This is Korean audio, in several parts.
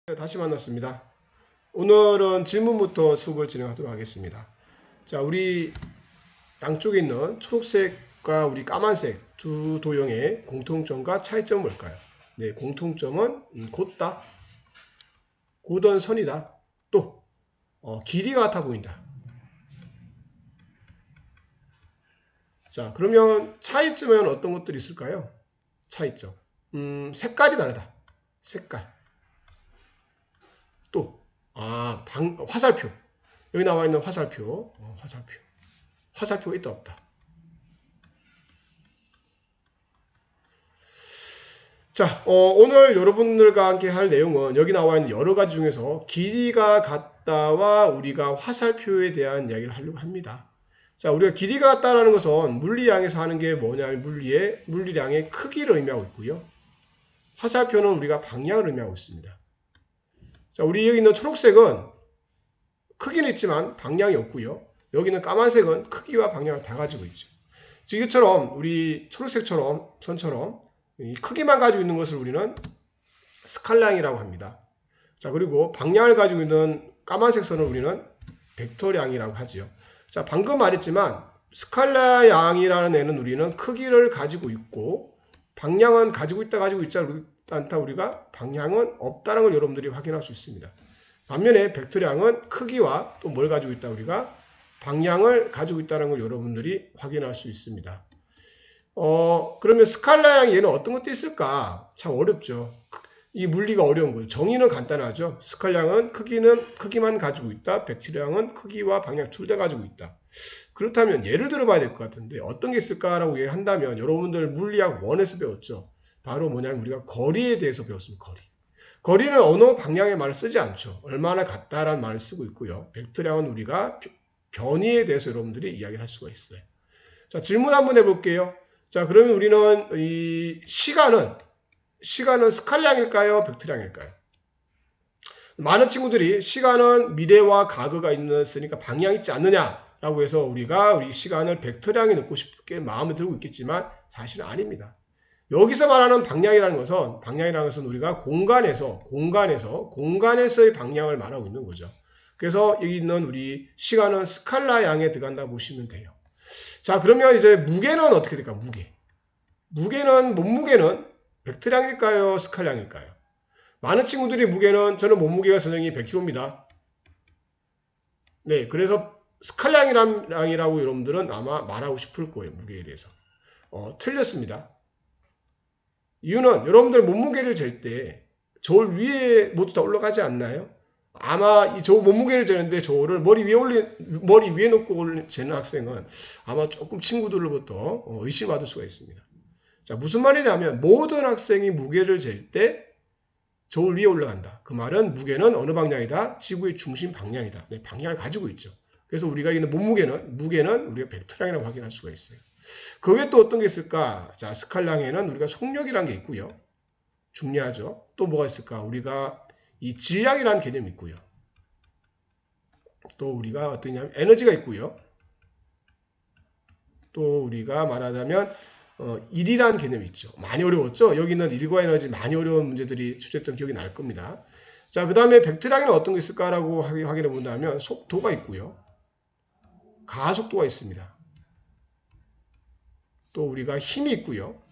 다시 만났습니다. 오늘은 질문부터 수업을 진행하도록 하겠습니다. 자, 우리 양쪽에 있는 초록색과 우리 까만색 두 도형의 공통점과 차이점은 뭘까요? 네, 공통점은 곧다, 고던 선이다, 또 길이가 같아 보인다. 자, 그러면 차이점은 어떤 것들이 있을까요? 차이점. 색깔이 다르다. 색깔. 또 화살표. 여기 나와 있는 화살표. 화살표가 있다 없다. 자, 오늘 여러분들과 함께 할 내용은 여기 나와 있는 여러 가지 중에서 길이가 같다와 우리가 화살표에 대한 이야기를 하려고 합니다. 자, 우리가 길이가 같다라는 것은 물리량에서 하는 게 뭐냐면 물리량의 크기를 의미하고 있고요. 화살표는 우리가 방향을 의미하고 있습니다. 자, 우리 여기 있는 초록색은 크기는 있지만 방향이 없고요. 여기는 까만색은 크기와 방향을 다 가지고 있죠. 지금처럼 우리 초록색처럼 선처럼 이 크기만 가지고 있는 것을 우리는 스칼량이라고 합니다. 자, 그리고 방향을 가지고 있는 까만색 선을 우리는 벡터량이라고 하지요. 자, 방금 말했지만 스칼라양이라는 애는 우리는 크기를 가지고 있고 방향은 가지고 있다 가지고 있지 않다 우리가 방향은 없다는 걸 여러분들이 확인할 수 있습니다. 반면에 벡터량은 크기와 또 뭘 가지고 있다 우리가 방향을 가지고 있다는 걸 여러분들이 확인할 수 있습니다. 그러면 스칼라양 얘는 어떤 것도 있을까? 참 어렵죠. 이 물리가 어려운 거예요. 정의는 간단하죠. 스칼량은 크기만 가지고 있다. 벡터량은 크기와 방향 둘 다 가지고 있다. 그렇다면 예를 들어봐야 될 것 같은데 어떤 게 있을까라고 얘기한다면 여러분들 물리학 1에서 배웠죠. 바로 뭐냐면 우리가 거리에 대해서 배웠습니다. 거리는 어느 방향의 말을 쓰지 않죠. 얼마나 같다라는 말을 쓰고 있고요. 벡터량은 우리가 변이에 대해서 여러분들이 이야기를 할 수가 있어요. 자, 질문 한번 해볼게요. 자, 그러면 우리는 이 시간은 스칼량일까요? 벡터량일까요? 많은 친구들이 시간은 미래와 과거가 있으니까 방향이 있지 않느냐라고 해서 우리 시간을 벡터량에 넣고 싶게 마음에 들고 있겠지만 사실은 아닙니다. 여기서 말하는 방향이라는 것은 우리가 공간에서의 방향을 말하고 있는 거죠. 그래서 여기 있는 우리 시간은 스칼라양에 들어간다고 보시면 돼요. 자, 그러면 이제 무게는 어떻게 될까? 몸무게는 벡터량일까요? 스칼량일까요? 많은 친구들이 저는 몸무게가 선생님이 100kg입니다. 네, 그래서 스칼량이라고 여러분들은 아마 말하고 싶을 거예요. 무게에 대해서. 틀렸습니다. 이유는 여러분들 몸무게를 잴 때 저울 위에 모두 다 올라가지 않나요? 아마 저 몸무게를 재는데 저를 머리 위에 놓고 재는 학생은 아마 조금 친구들로부터 의심받을 수가 있습니다. 자, 무슨 말이냐면 모든 학생이 무게를 잴 때 저울 위에 올라간다. 그 말은 무게는 어느 방향이다? 지구의 중심 방향이다. 네, 방향을 가지고 있죠. 그래서 우리가 있는 무게는 우리가 벡터량이라고 확인할 수가 있어요. 그 외에 또 어떤 게 있을까? 자, 스칼량에는 우리가 속력이라는 게 있고요. 중요하죠. 또 뭐가 있을까? 우리가 이 질량이라는 개념이 있고요. 또 우리가 어떠냐면 에너지가 있고요. 또 우리가 말하자면 일이라는 개념이 있죠. 많이 어려웠죠? 여기는 일과 에너지 많이 어려운 문제들이 출제했던 기억이 날 겁니다. 자, 그 다음에 벡터량에는 어떤 게 있을까라고 확인해 본다면 속도가 있고요. 가속도가 있습니다. 또 우리가 힘이 있고요.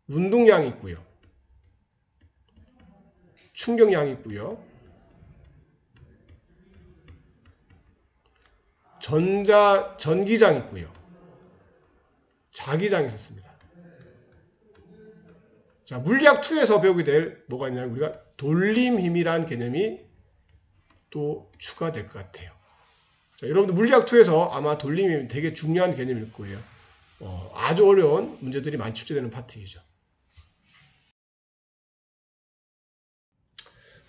운동량이 있고요. 충격량이 있고요. 전기장 있고요. 자기장이 있었습니다. 자, 물리학 2에서 배우게 될 뭐가 있냐면 우리가 돌림힘이라는 개념이 또 추가될 것 같아요. 자, 여러분들 물리학 2에서 아마 돌림힘이 되게 중요한 개념일 거예요. 아주 어려운 문제들이 많이 출제되는 파트이죠.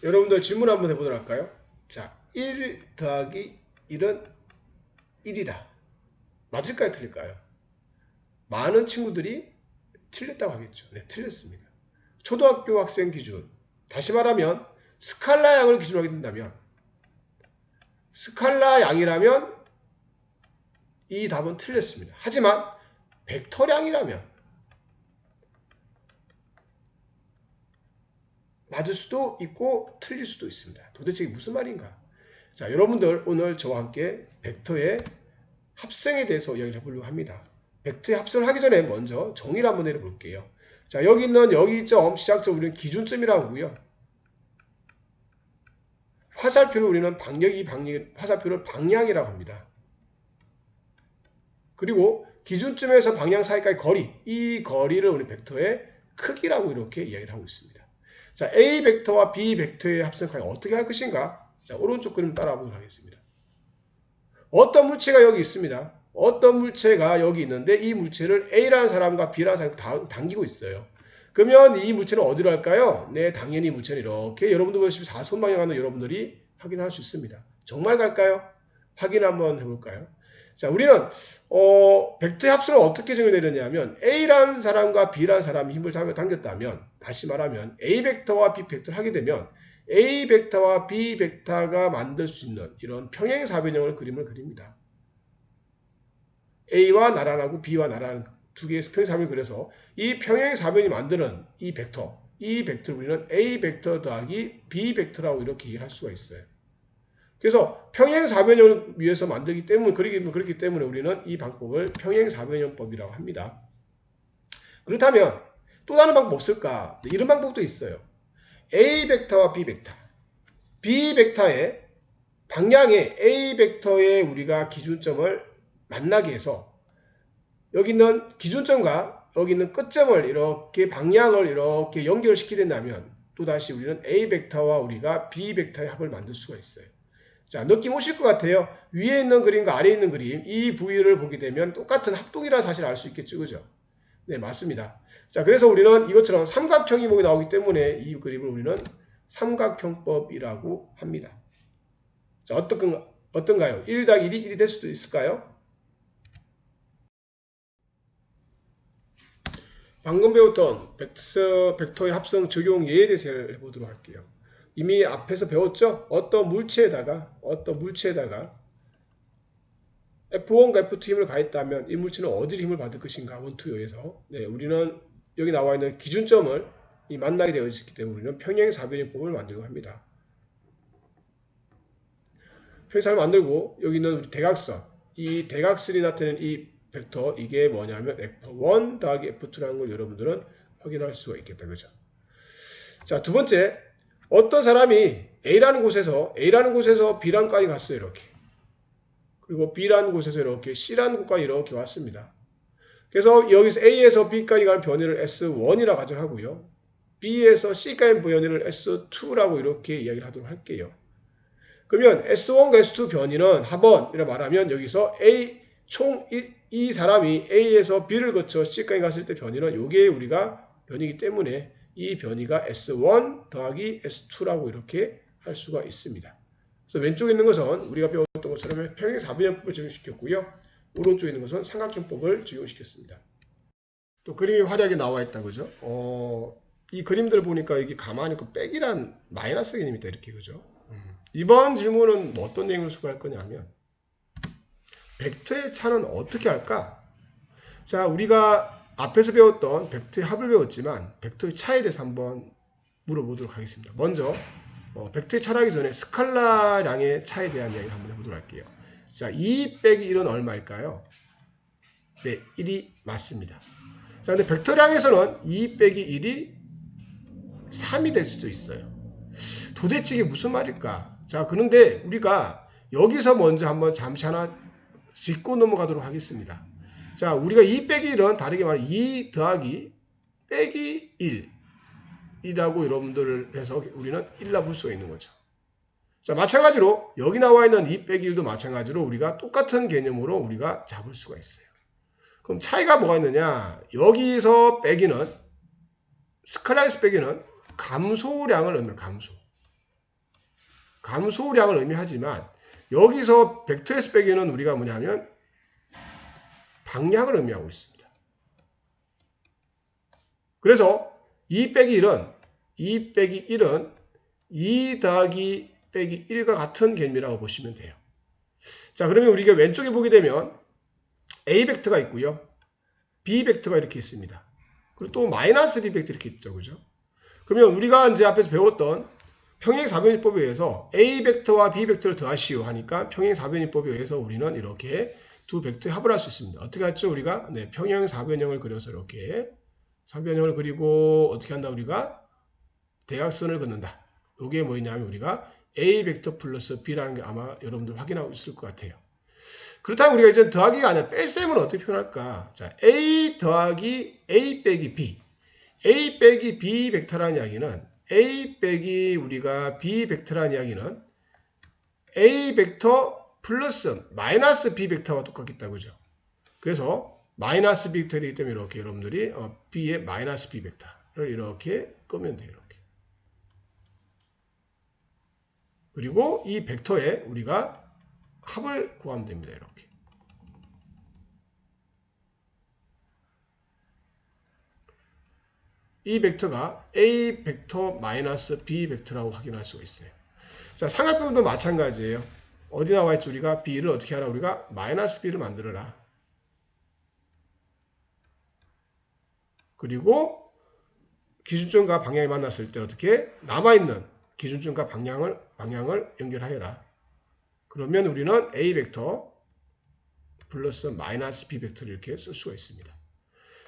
여러분들 질문 한번 해보도록 할까요? 자, 1 더하기 1은 1이다. 맞을까요? 틀릴까요? 많은 친구들이 틀렸다고 하겠죠. 네, 틀렸습니다. 초등학교 학생 기준, 다시 말하면 스칼라 양을 기준으로 하게 된다면 스칼라 양이라면 이 답은 틀렸습니다. 하지만 벡터량이라면 맞을 수도 있고 틀릴 수도 있습니다. 도대체 이게 무슨 말인가? 자, 여러분들 오늘 저와 함께 벡터의 합성에 대해서 이야기를 해보려고 합니다. 벡터의 합성을 하기 전에 먼저 정의를 한번 내려볼게요. 자, 여기 있는 여기점 시작점 우리는 기준점이라고 하고요. 화살표를 우리는 화살표를 방향이라고 합니다. 그리고 기준점에서 방향 사이까지 거리, 이 거리를 우리 벡터의 크기라고 이렇게 이야기를 하고 있습니다. 자, A 벡터와 B 벡터의 합성을 어떻게 할 것인가? 자, 오른쪽 그림 따라 보도록 하겠습니다. 어떤 물체가 여기 있습니다. 어떤 물체가 여기 있는데 이 물체를 A라는 사람과 B라는 사람이 당기고 있어요. 그러면 이 물체는 어디로 갈까요? 네, 당연히 이 물체는 이렇게 여러분들 보시면 4선 방향으로 여러분들이 확인할 수 있습니다. 정말 갈까요? 확인 한번 해볼까요? 자, 우리는 벡터의 합성을 어떻게 정의내렸냐면 A라는 사람과 B라는 사람이 힘을 당겼다면, 다시 말하면 A 벡터와 B 벡터를 하게 되면 A 벡터와 B 벡터가 만들 수 있는 이런 평행사변형을 그림을 그립니다. A와 나란하고 B와 나란 두 개의 평행사변을 그려서 이 평행사변이 만드는 이 벡터를 우리는 A 벡터 더하기 B 벡터라고 이렇게 얘기할 수가 있어요. 그래서 평행사변형을 위해서 만들기 때문에 그렇기 때문에 우리는 이 방법을 평행사변형법이라고 합니다. 그렇다면 또 다른 방법 없을까? 이런 방법도 있어요. A 벡터와 B 벡터, B 벡터의 방향에 A 벡터의 우리가 기준점을 만나게 해서 여기 있는 기준점과 여기 있는 끝점을 이렇게 방향을 이렇게 연결시키게 된다면 또다시 우리는 A 벡터와 우리가 B 벡터의 합을 만들 수가 있어요. 자, 느낌 오실 것 같아요. 위에 있는 그림과 아래에 있는 그림, 이 부위를 보게 되면 똑같은 합동이라 사실 알 수 있겠죠, 그죠? 네, 맞습니다. 자, 그래서 우리는 이것처럼 삼각형이 나오기 때문에 이 그림을 우리는 삼각형법이라고 합니다. 자, 어떤가요? 1 더하기 1이 1이 될 수도 있을까요? 방금 배웠던 벡터의 합성 적용 예에 대해서 해보도록 할게요. 이미 앞에서 배웠죠? 어떤 물체에다가 F1과 F2 힘을 가했다면 이 물체는 어디를 힘을 받을 것인가? 1, 2에서. 네, 우리는 여기 나와 있는 기준점을 만나게 되어 있기 때문에 우리는 평행사변형법을 만들고 합니다. 평행사를 만들고 여기 있는 우리 대각선, 이 대각선이 나타내는 이 벡터, 이게 뭐냐면 F1 더하기 F2라는 걸 여러분들은 확인할 수가 있겠다. 그죠? 자, 두 번째, 어떤 사람이 A라는 곳에서 B라는 곳까지 갔어요. 이렇게. 그리고 B라는 곳에서 이렇게 C라는 곳까지 이렇게 왔습니다. 그래서 여기서 A에서 B까지 가는 변이를 S1이라고 가정하고요. B에서 C까지 변이를 S2라고 이렇게 이야기를 하도록 할게요. 그러면 S1과 S2 변이는 합원이라 말하면 여기서 이 사람이 A에서 B를 거쳐 C까지 갔을 때 변이는 요게 우리가 변이기 때문에 이 변이가 S1 더하기 S2라고 이렇게 할 수가 있습니다. 그래서 왼쪽에 있는 것은 우리가 배웠던 것처럼 평행사변형법을 적용시켰고요. 오른쪽에 있는 것은 삼각형법을 적용시켰습니다. 또 그림이 화려하게 나와 있다, 그죠? 이 그림들을 보니까 이게 가만히 있고 백이란 마이너스 개념이 있다, 이렇게, 그죠? 이번 질문은 뭐 어떤 내용을 수고할 거냐면 벡터의 차는 어떻게 할까? 자, 우리가 앞에서 배웠던 벡터의 합을 배웠지만 벡터의 차에 대해서 한번 물어보도록 하겠습니다. 먼저 벡터의 차를 하기 전에 스칼라량의 차에 대한 이야기를 한번 해보도록 할게요. 자, 2 빼기 1은 얼마일까요? 네, 1이 맞습니다. 자, 근데 벡터량에서는 2 빼기 1이 3이 될 수도 있어요. 도대체 이게 무슨 말일까? 자, 그런데 우리가 여기서 먼저 한번 잠시 하나 짚고 넘어가도록 하겠습니다. 자, 우리가 2 빼기 1은 다르게 말해 2 더하기 빼기 1이라고 여러분들 해서 우리는 1라 볼 수가 있는 거죠. 자, 마찬가지로 여기 나와 있는 2 빼기 1도 마찬가지로 우리가 똑같은 개념으로 우리가 잡을 수가 있어요. 그럼 차이가 뭐가 있느냐? 여기서 빼기는 스칼라에서 빼기는 감소량을 의미해요. 감소량을 의미하지만 여기서 벡터에서 빼기는 우리가 뭐냐면 방향을 의미하고 있습니다. 그래서 2 빼기 1은 2 더하기 빼기 1과 같은 개념이라고 보시면 돼요. 자, 그러면 우리가 왼쪽에 보게 되면 A 벡터가 있고요. B 벡터가 이렇게 있습니다. 그리고 또 마이너스 B 벡터 이렇게 있죠. 그죠? 그러면 우리가 이제 앞에서 배웠던 평행사변이법에 의해서 A 벡터와 B 벡터를 더하시오 하니까 평행사변이법에 의해서 우리는 이렇게 두 벡터의 합을 할 수 있습니다. 어떻게 했죠? 우리가 네, 평행사변형을 그려서 이렇게 사변형을 그리고 어떻게 한다? 우리가 대각선을 긋는다. 이게 뭐냐면 우리가 A 벡터 플러스 B라는 게 아마 여러분들 확인하고 있을 것 같아요. 그렇다면 우리가 이제 더하기가 아니라 뺄셈은 어떻게 표현할까? 자, A 더하기 A 빼기 B. A 빼기 B 벡터라는 이야기는 A 빼기 우리가 B 벡터라는 이야기는 A 벡터 플러스 마이너스 B 벡터와 똑같겠다. 그죠? 그래서 마이너스 B 벡터이기 때문에 이렇게 여러분들이 B의 마이너스 B 벡터를 이렇게 끄면 돼요. 이렇게. 그리고 이 벡터에 우리가 합을 구하면 됩니다. 이렇게. 이 벡터가 A 벡터 마이너스 B 벡터라고 확인할 수가 있어요. 자, 삼각형도 마찬가지예요. 어디 나와 있죠? 우리가 B를 어떻게 하라? 우리가 마이너스 B를 만들어라. 그리고 기준점과 방향이 만났을 때 어떻게? 남아있는 기준점과 방향을 연결하여라. 그러면 우리는 A 벡터 플러스 마이너스 B 벡터를 이렇게 쓸 수가 있습니다.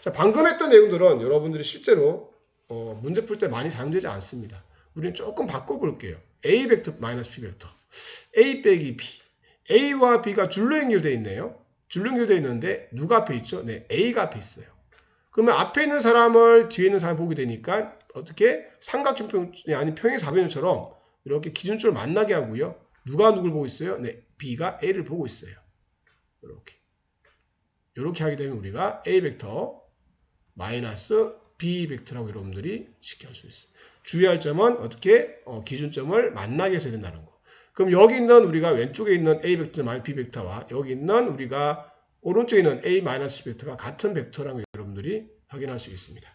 자, 방금 했던 내용들은 여러분들이 실제로 문제 풀 때 많이 사용되지 않습니다. 우리는 조금 바꿔볼게요. A 벡터 마이너스 B 벡터. A 빼기 B. A와 B가 줄로 연결되어 있네요. 줄로 연결되어 있는데 누가 앞에 있죠? 네, A가 앞에 있어요. 그러면 앞에 있는 사람을 뒤에 있는 사람을 보게 되니까 어떻게 삼각형이 아닌 평행사변형처럼 이렇게 기준점을 만나게 하고요. 누가 누굴 보고 있어요? 네, B가 A를 보고 있어요. 이렇게 하게 되면 우리가 A 벡터 마이너스 B 벡터라고 여러분들이 쉽게 할 수 있어요. 주의할 점은 어떻게 기준점을 만나게 해서 된다는 거. 그럼 여기 있는 우리가 왼쪽에 있는 A 벡터 마이너스 B 벡터와 여기 있는 우리가 오른쪽에 있는 A 마이너스 B 벡터가 같은 벡터라는 걸 여러분들이 확인할 수 있습니다.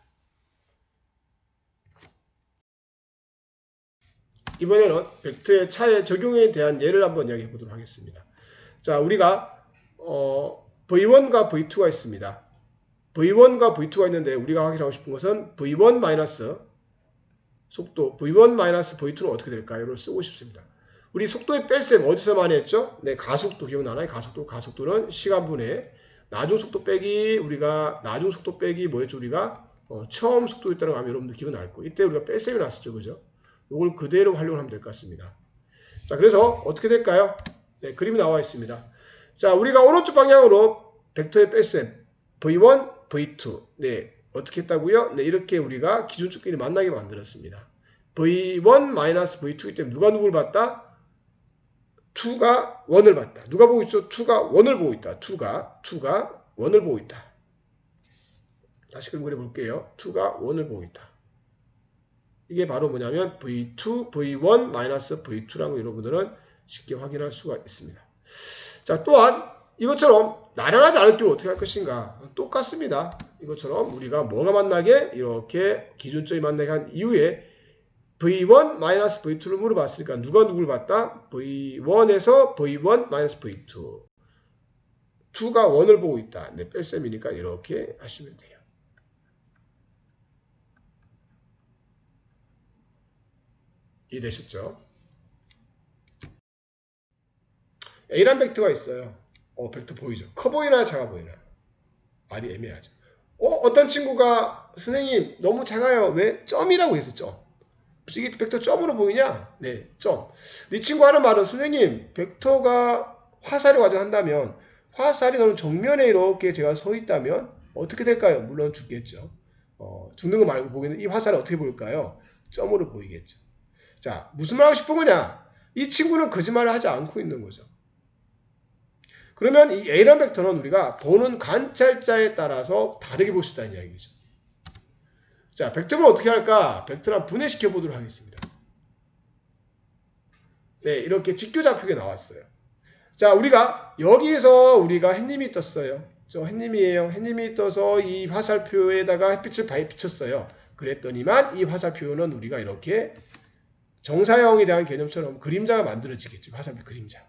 이번에는 벡터의 차의 적용에 대한 예를 한번 이야기해 보도록 하겠습니다. 자, 우리가 V1과 V2가 있습니다. V1과 V2가 있는데 우리가 확인하고 싶은 것은 V1 마이너스 속도 V1 마이너스 V2는 어떻게 될까요? 를 쓰고 싶습니다. 우리 속도의 뺄셈 어디서 많이 했죠? 네, 가속도 기억나나요? 가속도는 시간분의 나중속도 빼기 우리가 나중속도 빼기 뭐였죠? 우리가 처음 속도 있다는 거 하면 여러분들 기억날 거예요. 이때 우리가 뺄셈이 났었죠. 그죠? 이걸 그대로 활용을 하면 될 것 같습니다. 자, 그래서 어떻게 될까요? 네, 그림이 나와 있습니다. 자, 우리가 오른쪽 방향으로 벡터의 뺄셈 V1, V2 네, 어떻게 했다고요? 네, 이렇게 우리가 기준점끼리 만나게 만들었습니다. V1 마이너스 V2이기 때문에 누가 누구를 봤다? 2가 1을 봤다. 누가 보고 있죠? 2가 1을 보고 있다. 2가 1을 보고 있다. 다시 그림 그려볼게요. 2가 1을 보고 있다. 이게 바로 뭐냐면 V2, V1 마이너스 V2라고 여러분들은 쉽게 확인할 수가 있습니다. 자, 또한 이것처럼 나란하지 않을 경우 어떻게 할 것인가? 똑같습니다. 이것처럼 우리가 뭐가 만나게? 이렇게 기준점이 만나게 한 이후에 V1 마이너스 V2를 물어봤으니까 누가 누구를 봤다? V1에서 V1 마이너스 V2 2가 1을 보고 있다. 네, 뺄셈이니까 이렇게 하시면 돼요. 이해되셨죠? A란 벡터가 있어요. 벡터 보이죠? 커 보이나 작아 보이나? 말이 애매하죠. 어떤 친구가 선생님 너무 작아요. 왜? 점이라고 해서 점. 이게 벡터 점으로 보이냐? 네, 점. 이 친구 하는 말은 선생님 벡터가 화살이 가져간다면 화살이 너무 정면에 이렇게 제가 서 있다면 어떻게 될까요? 물론 죽겠죠. 죽는 거 말고 보기에는 이 화살이 어떻게 보일까요? 점으로 보이겠죠. 자, 무슨 말 하고 싶은 거냐? 이 친구는 거짓말을 하지 않고 있는 거죠. 그러면 이 A란 벡터는 우리가 보는 관찰자에 따라서 다르게 볼 수 있다는 이야기죠. 자, 벡터를 어떻게 할까? 벡터를 분해시켜 보도록 하겠습니다. 네, 이렇게 직교좌표가 나왔어요. 자, 우리가 여기에서 우리가 햇님이 떴어요. 저 햇님이에요. 햇님이 떠서 이 화살표에다가 햇빛을 비쳤어요. 그랬더니만 이 화살표는 우리가 이렇게 정사형에 대한 개념처럼 그림자가 만들어지겠죠. 화살표 그림자.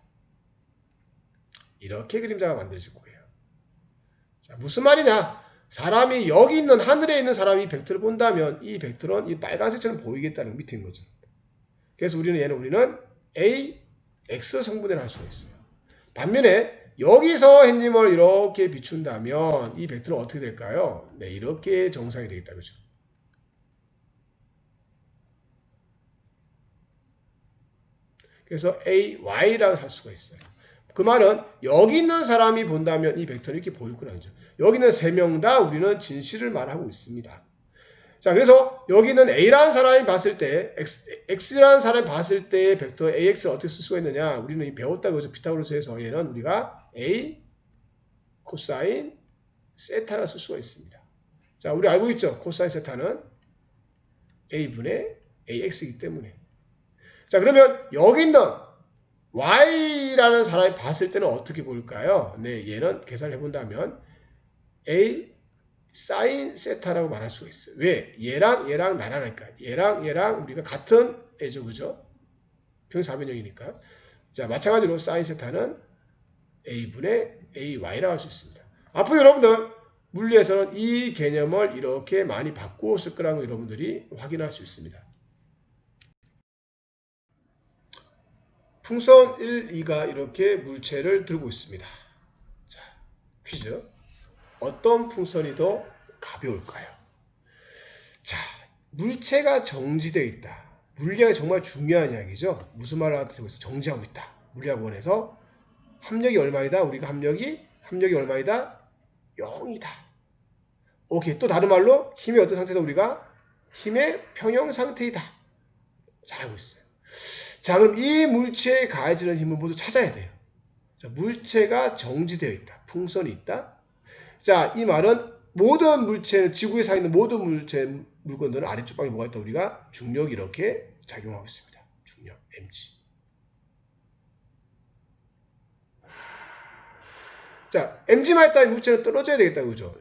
이렇게 그림자가 만들어질 거예요. 자, 무슨 말이냐? 사람이 여기 있는 하늘에 있는 사람이 벡터를 본다면 이 벡터는 이 빨간색처럼 보이겠다는 밑인 거죠. 그래서 우리는 AX 성분해를 할 수가 있어요. 반면에 여기서 햇님을 이렇게 비춘다면 이 벡터는 어떻게 될까요? 네, 이렇게 정상이 되겠다. 그죠? 그래서 AY라고 할 수가 있어요. 그 말은 여기 있는 사람이 본다면 이 벡터는 이렇게 보일 거라는 거죠. 여기는 3명 다 우리는 진실을 말하고 있습니다. 자, 그래서 여기는 A라는 사람이 봤을 때 X라는 사람이 봤을 때 벡터 AX를 어떻게 쓸 수가 있느냐? 우리는 이 배웠다고 해서 피타고라스에서 얘는 우리가 A 코사인 세타라 쓸 수가 있습니다. 자, 우리 알고 있죠? 코사인 세타는 A분의 AX이기 때문에. 자, 그러면 여기 있는 Y라는 사람이 봤을 때는 어떻게 볼까요? 네, 얘는 계산을 해본다면 A 사인 세타라고 말할 수가 있어요. 왜? 얘랑 나란하니까. 얘랑 우리가 같은 애죠. 그죠? 평행사변형이니까. 자, 마찬가지로 사인 세타는 A분의 AY라고 할 수 있습니다. 앞으로 여러분들 물리에서는 이 개념을 이렇게 많이 바꾸어 쓸 거라는 걸 여러분들이 확인할 수 있습니다. 풍선 1, 2가 이렇게 물체를 들고 있습니다. 자, 퀴즈. 어떤 풍선이 더 가벼울까요? 자, 물체가 정지되어 있다. 물리학이 정말 중요한 이야기죠. 무슨 말을 하고 있어? 정지하고 있다. 물리학원에서 합력이 얼마이다? 우리가 합력이 얼마이다? 0이다. 오케이. 또 다른 말로 힘이 어떤 상태다? 우리가 힘의 평형 상태이다. 잘하고 있어요. 자, 그럼 이 물체에 가해지는 힘을 모두 찾아야 돼요. 자, 물체가 정지되어 있다. 풍선이 있다. 자, 이 말은 모든 물체, 지구에 서 있는 모든 물건들은 아래쪽 방에 뭐가 있다? 우리가 중력이 이렇게 작용하고 있습니다. 중력, mg. 자, mg만 있다 물체는 떨어져야 되겠다. 그죠?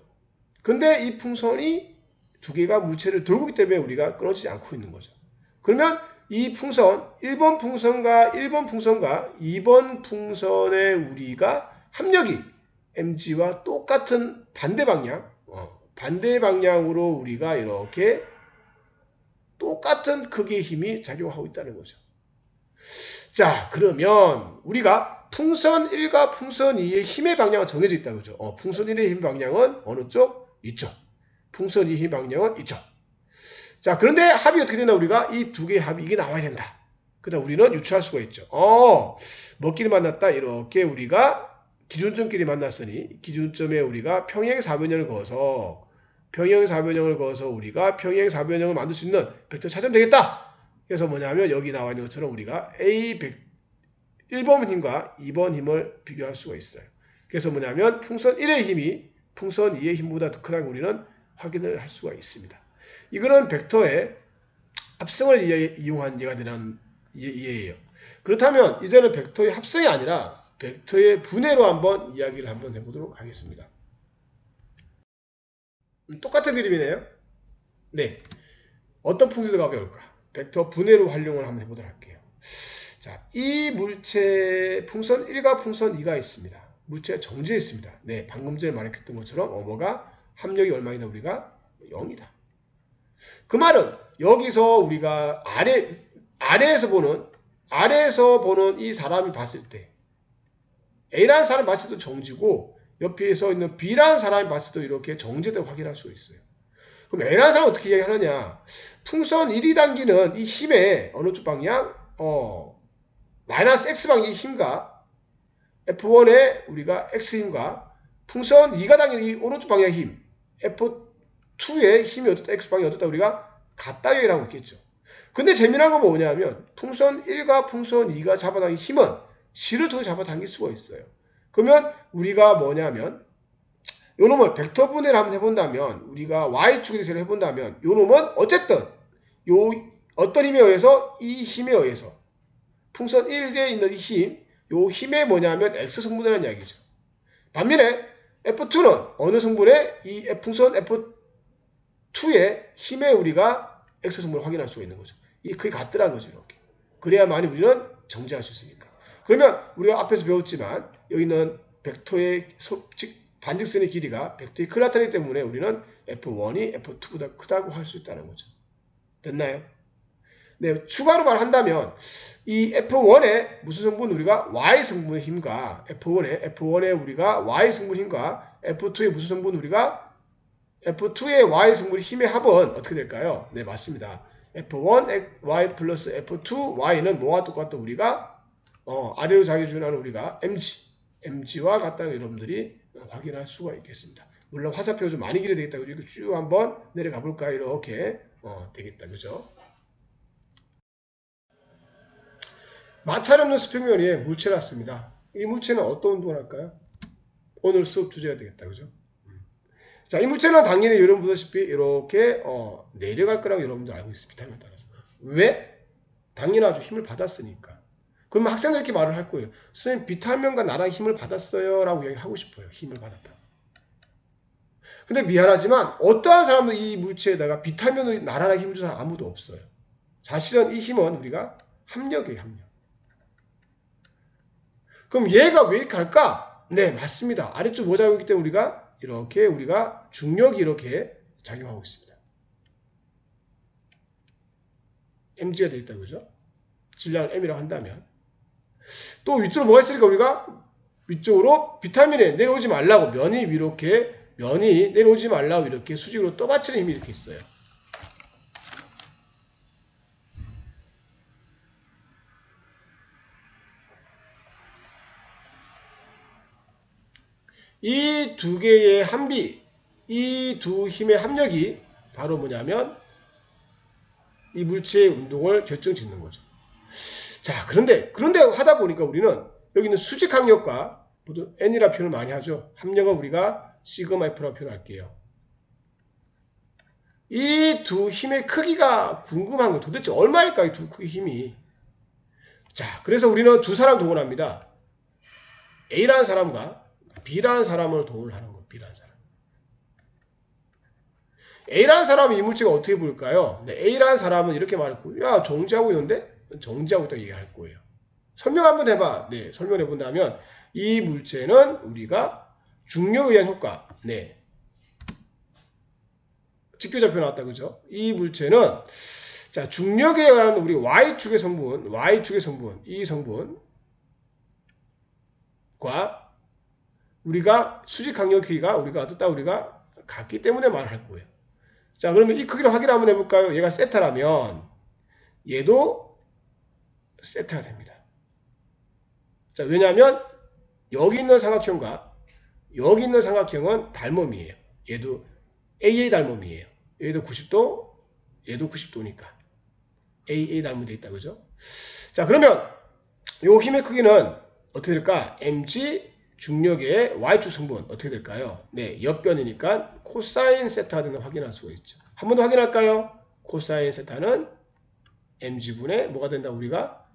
근데 이 풍선이 두 개가 물체를 들고 있기 때문에 우리가 끊어지지 않고 있는 거죠. 그러면 이 풍선, 1번 풍선과 2번 풍선의 우리가 합력이 mg와 똑같은 반대 방향으로 우리가 이렇게 똑같은 크기의 힘이 작용하고 있다는 거죠. 자, 그러면 우리가 풍선 1과 풍선 2의 힘의 방향은 정해져 있다. 그죠? 풍선 1의 힘 방향은 어느 쪽? 이쪽. 풍선 2의 힘 방향은 이쪽. 자, 그런데 합이 어떻게 되나? 우리가 이 두 개의 합이 이게 나와야 된다. 그다음 우리는 유추할 수가 있죠. 뭐끼리 만났다? 이렇게 우리가 기준점끼리 만났으니 기준점에 우리가 평행사변형을 그어서 우리가 평행사변형을 만들 수 있는 벡터 찾으면 되겠다. 그래서 뭐냐면 여기 나와 있는 것처럼 우리가 1번 힘과 2번 힘을 비교할 수가 있어요. 그래서 뭐냐면 풍선 1의 힘이 풍선 2의 힘보다 더 크다는 우리는 확인을 할 수가 있습니다. 이거는 벡터의 합성을 이용한 예가 되는 예예요. 그렇다면 이제는 벡터의 합성이 아니라 벡터의 분해로 한번 이야기를 한번 해보도록 하겠습니다. 똑같은 그림이네요. 네. 어떤 풍선이 더 가벼울까? 벡터 분해로 활용을 한번 해보도록 할게요. 자, 이 물체 풍선 1과 풍선 2가 있습니다. 물체가 정지해 있습니다. 네, 방금 전에 말했던 것처럼 뭐가 합력이 얼마이다? 우리가 0이다. 그 말은 여기서 우리가 아래에서 보는 이 사람이 봤을 때 A라는 사람이 봤을 때도 정지고 옆에 서 있는 B라는 사람이 봤을 때도 이렇게 정지되고 확인할 수가 있어요. 그럼 A라는 사람은 어떻게 이야기하느냐? 풍선 1이 당기는 이 힘의 어느 쪽 방향? 마이너스 X방향의 힘과 F1의 우리가 X힘과 풍선 2가 당기는 이 오른쪽 방향의 힘 F2의 힘이 어떻다? X방향이 어떻다? 우리가 같다 얘기를 하고 있겠죠. 근데 재미난 건 뭐냐면 풍선 1과 풍선 2가 잡아당긴 힘은 C를 통해 잡아당길 수가 있어요. 그러면 우리가 뭐냐면 요 놈을 벡터 분해를 한번 해본다면 우리가 Y축에 대해서 해본다면 요 놈은 어쨌든 요 어떤 힘에 의해서 이 힘에 의해서 풍선 1에 있는 이 힘, 요 힘에 뭐냐면 X 성분이라는 이야기죠. 반면에 F2는 어느 성분에 이 풍선 F2의 힘에 우리가 X 성분을 확인할 수가 있는 거죠. 그게 같더라는 거죠. 이렇게. 그래야만이 우리는 정지할 수 있으니까. 그러면 우리가 앞에서 배웠지만 여기 있는 벡터의 반직선의 길이가 벡터의 큰 나타나기 때문에 우리는 F1이 F2보다 크다고 할 수 있다는 거죠. 됐나요? 네, 추가로 말한다면 이 F1의 무슨 성분 우리가 Y 성분의 힘과 F1의 우리가 Y 성분의 힘과 F2의 무슨 성분 우리가 F2의 Y 성분의 힘의 합은 어떻게 될까요? 네, 맞습니다. F1 Y 플러스 F2 Y는 뭐와 똑같다 우리가 아래로 자기준하는 우리가 mg와 같다는 여러분들이 확인할 수가 있겠습니다. 물론 화살표가 좀 많이 길어되겠다. 그리고 쭉 한번 내려가 볼까요? 이렇게 되겠다. 그죠? 마찰 없는 수평면 위에 물체를 놨습니다. 이 물체는 어떤 운동을 할까요? 오늘 수업 주제가 되겠다. 그죠? 자, 이 물체는 당연히 여러분 보다시피 이렇게 내려갈 거라고 여러분들 알고 있습니다. 비타민에 따라서. 왜? 당연하죠. 힘을 받았으니까. 그러면 학생들 이렇게 말을 할 거예요. 선생님, 비탈면과 나랑 힘을 받았어요. 라고 이야기를 하고 싶어요. 힘을 받았다. 근데 미안하지만 어떠한 사람도 이 물체에다가 비탈면으로 나라나 힘을 준 사람 아무도 없어요. 사실은 이 힘은 우리가 합력이에요. 합력. 그럼 얘가 왜 이렇게 할까? 네, 맞습니다. 아래쪽 모자이크 있기 때문에 우리가 중력이 이렇게 작용하고 있습니다. mg가 되어 있다. 그죠? 질량을 m이라고 한다면. 또 위쪽으로 뭐가 있으니까 우리가 위쪽으로 비타민에 내려오지 말라고 면이 내려오지 말라고 이렇게 수직으로 떠받치는 힘이 이렇게 있어요. 이 두 개의 합비, 이 두 힘의 합력이 바로 뭐냐면 이 물체의 운동을 결정짓는 거죠. 자, 그런데 하다 보니까 우리는 여기 있는 수직 합력과 보통 N이라 표현을 많이 하죠. 합력은 우리가 시그마 F라고 표현할게요. 이 두 힘의 크기가 궁금한 거예요. 도대체 얼마일까, 이 두 크기 힘이. 자, 그래서 우리는 두 사람 동원합니다. A라는 사람과 B라는 사람을 동원하는 거, B라는 사람. A라는 사람은 이 물체가 어떻게 보일까요? 네, A라는 사람은 이렇게 말했고, 야, 정지하고 있는데? 정지하고 있다고 얘기할 거예요. 설명 한번 해봐. 네, 설명해 본다면, 이 물체는 우리가 중력에 의한 효과, 네. 직교좌표 나왔다, 그죠? 이 물체는, 자, 중력에 의한 우리 Y축의 성분, 이 성분과 우리가 수직 강력 크기가 우리가 어떻다 우리가 같기 때문에 말을 할 거예요. 자, 그러면 이 크기를 확인 한번 해볼까요? 얘가 세타라면 얘도 세타가 됩니다. 자, 왜냐하면 여기 있는 삼각형과 여기 있는 삼각형은 닮음이에요. 얘도 AA 닮음이에요. 얘도 90도, 얘도 90도니까 AA 닮음이 되어 있다, 그죠? 자, 그러면 요 힘의 크기는 어떻게 될까? mg 중력의 y축 성분 어떻게 될까요? 네, 옆변이니까 코사인 세타가 되는 걸 확인할 수가 있죠. 한 번 더 확인할까요? 코사인 세타는 mg분의 뭐가 된다 우리가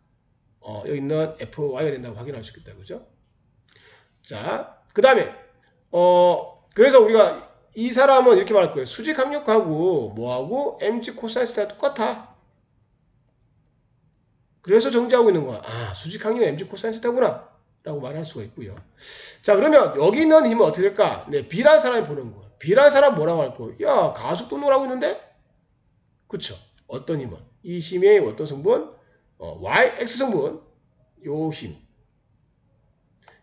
여기 있는 fy가 된다고 확인할 수 있겠다, 그죠? 자, 그 다음에 그래서 우리가 이 사람은 이렇게 말할 거예요. 수직 합력하고 뭐하고 mg 코사인 세타가 똑같아. 그래서 정지하고 있는 거야. 아, 수직 합력 mg 코사인 세타구나 라고 말할 수가 있고요. 자, 그러면 여기 있는 힘은 어떻게 될까? 네, B라는 사람이 보는 거야. B라는 사람 뭐라고 할 거야? 야, 가속도 놀라고 있는데? 그쵸? 어떤 힘은? 이 힘의 어떤 성분? X 성분. 요 힘.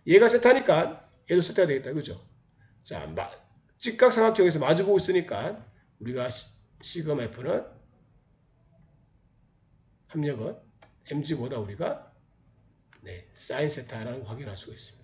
얘가 세타니까 얘도 세타가 되겠다. 그죠? 자, 직각삼각형에서 마주보고 있으니까 우리가 시그마 F는 합력은 mg보다 우리가 사인 세타라는 거 확인할 수가 있습니다.